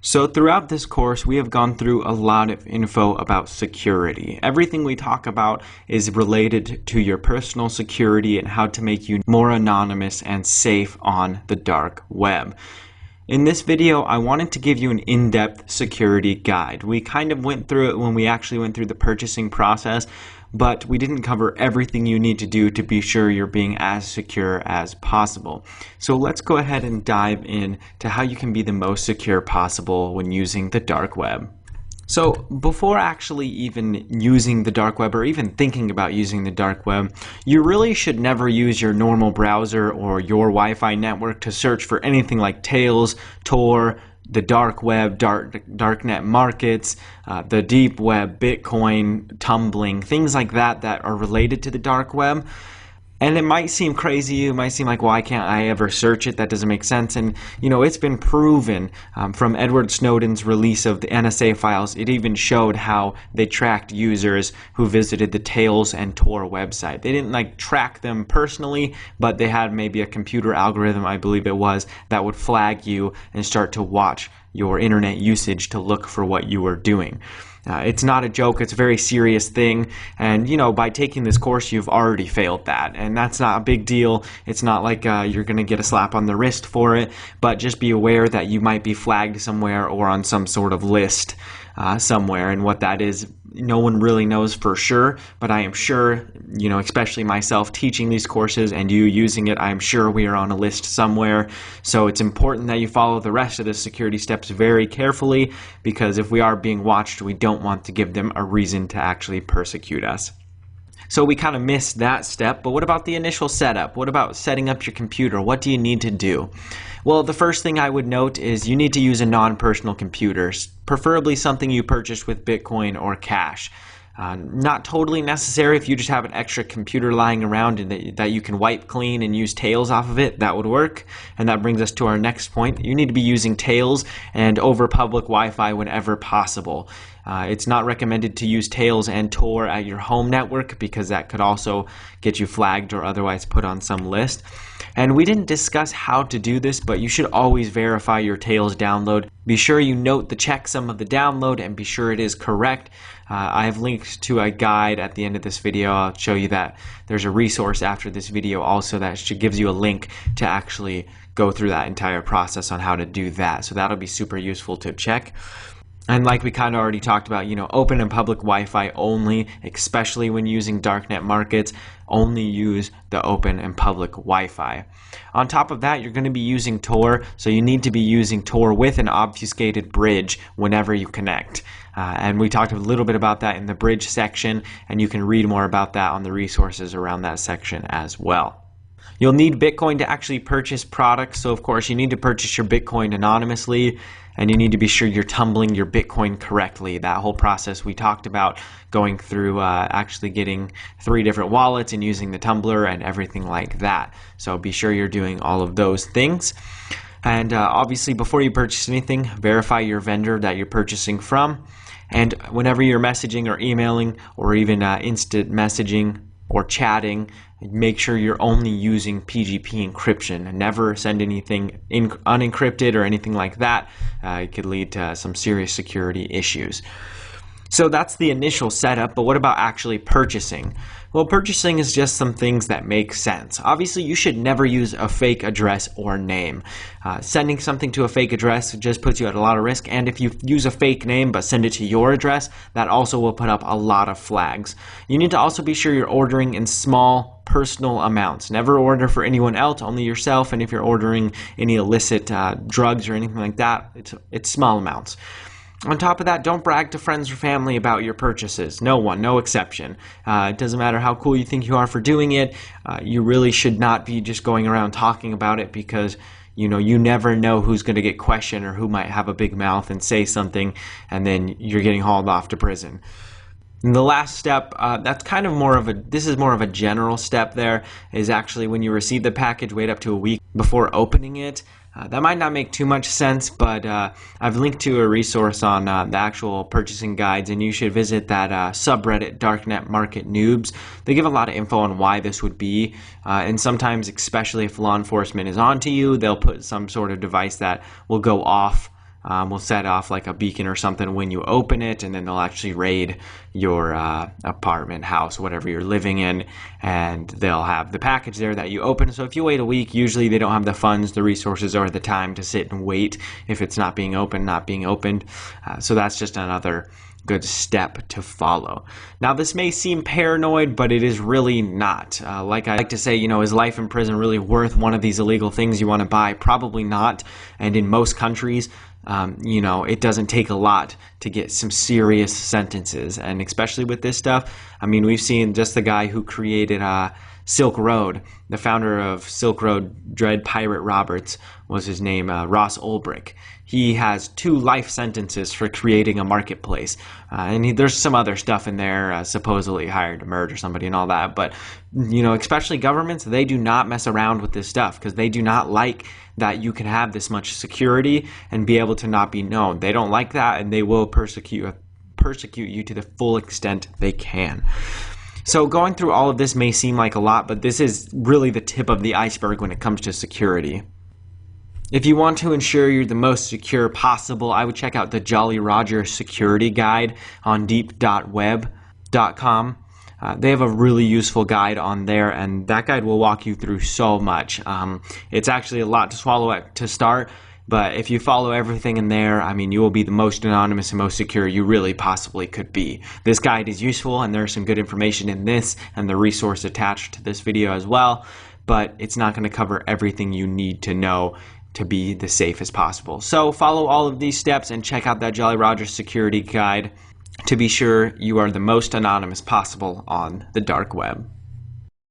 So throughout this course, we have gone through a lot of info about security. Everything we talk about is related to your personal security and how to make you more anonymous and safe on the dark web. In this video, I wanted to give you an in-depth security guide. We kind of went through it when we actually went through the purchasing process, but we didn't cover everything you need to do to be sure you're being as secure as possible. So let's go ahead and dive in to how you can be the most secure possible when using the dark web. So before actually even using the dark web or even thinking about using the dark web, you really should never use your normal browser or your Wi-Fi network to search for anything like Tails, Tor, the dark web, darknet markets, the deep web, Bitcoin, tumbling, things like that that are related to the dark web. And it might seem crazy, it might seem like, why can't I ever search it? That doesn't make sense. And, you know, it's been proven from Edward Snowden's release of the NSA files, it even showed how they tracked users who visited the Tails and Tor website. They didn't track them personally, but they had maybe a computer algorithm, I believe it was, that would flag you and start to watch your internet usage to look for what you were doing. It's not a joke, it's a very serious thing, and you know, by taking this course you've already failed that, and that's not a big deal. It's not like you're gonna get a slap on the wrist for it, but just be aware that you might be flagged somewhere or on some sort of list somewhere, and what that is, no one really knows for sure, but I am sure, you know, especially myself teaching these courses and you using it, I am sure we are on a list somewhere. So it's important that you follow the rest of the security steps very carefully, because if we are being watched, we don't want to give them a reason to actually persecute us. So we kind of missed that step, but what about the initial setup? What about setting up your computer? What do you need to do? Well, the first thing I would note is you need to use a non-personal computer, preferably something you purchased with Bitcoin or cash. Not totally necessary. If you just have an extra computer lying around and that you can wipe clean and use Tails off of it, that would work. And that brings us to our next point. You need to be using Tails and over public Wi-Fi whenever possible. It's not recommended to use Tails and Tor at your home network, because that could also get you flagged or otherwise put on some list. And we didn't discuss how to do this, but you should always verify your Tails download. Be sure you note the checksum of the download and be sure it is correct. I have linked to a guide at the end of this video. I'll show you that there's a resource after this video also that gives you a link to actually go through that entire process on how to do that. So that'll be super useful to check. And like we kind of already talked about, you know, open and public Wi-Fi only, especially when using darknet markets, only use the open and public Wi-Fi. On top of that, you're going to be using Tor, so you need to be using Tor with an obfuscated bridge whenever you connect. And we talked a little bit about that in the bridge section, and you can read more about that on the resources around that section as well. You'll need Bitcoin to actually purchase products, so of course you need to purchase your Bitcoin anonymously, and you need to be sure you're tumbling your Bitcoin correctly. That whole process we talked about, going through actually getting 3 different wallets and using the tumbler and everything like that. So be sure you're doing all of those things. And obviously before you purchase anything, verify your vendor that you're purchasing from. And whenever you're messaging or emailing or even instant messaging or chatting, make sure you're only using PGP encryption. Never send anything unencrypted or anything like that. It could lead to some serious security issues. So that's the initial setup, but what about actually purchasing? Well, purchasing is just some things that make sense. Obviously, you should never use a fake address or name. Sending something to a fake address just puts you at a lot of risk, and if you use a fake name but send it to your address, that also will put up a lot of flags. You need to also be sure you're ordering in small personal amounts. Never order for anyone else, only yourself, and if you're ordering any illicit drugs or anything like that, it's small amounts. On top of that, don't brag to friends or family about your purchases. No one, no exception. It doesn't matter how cool you think you are for doing it. You really should not be just going around talking about it, because you know, you never know who's going to get questioned or who might have a big mouth and say something, and then you're getting hauled off to prison. And the last step, that's kind of more of a general step there, is actually when you receive the package, wait up to a week before opening it. That might not make too much sense, but I've linked to a resource on the actual purchasing guides, and you should visit that subreddit, Darknet Market Noobs. They give a lot of info on why this would be, and sometimes, especially if law enforcement is onto you, they'll put some sort of device that will go off will set off like a beacon or something when you open it, and then they'll actually raid your apartment, house, whatever you're living in, and they'll have the package there that you open. So if you wait a week, usually they don't have the funds, the resources, or the time to sit and wait if it's not being opened. So that's just another good step to follow. Now, this may seem paranoid, but it is really not. Like I like to say, is life in prison really worth one of these illegal things you want to buy? Probably not. And in most countries, it doesn't take a lot to get some serious sentences. And especially with this stuff, we've seen just the guy who created Silk Road, the founder of Silk Road, Dread Pirate Roberts was his name, Ross Ulbricht. He has 2 life sentences for creating a marketplace. And there's some other stuff in there, supposedly hired to murder somebody and all that. But, especially governments, they do not mess around with this stuff because they do not like that you can have this much security and be able to not be known. They don't like that, and they will persecute you to the full extent they can. So going through all of this may seem like a lot, but this is really the tip of the iceberg when it comes to security. If you want to ensure you're the most secure possible, I would check out the Jolly Roger Security Guide on deep.web.com. They have a really useful guide on there, and that guide will walk you through so much. It's actually a lot to swallow to start, but if you follow everything in there, you will be the most anonymous and most secure you really possibly could be. This guide is useful, and there's some good information in this and the resource attached to this video as well, but it's not going to cover everything you need to know to be the safest possible. So follow all of these steps and check out that Jolly Roger Security Guide to be sure you are the most anonymous possible on the dark web.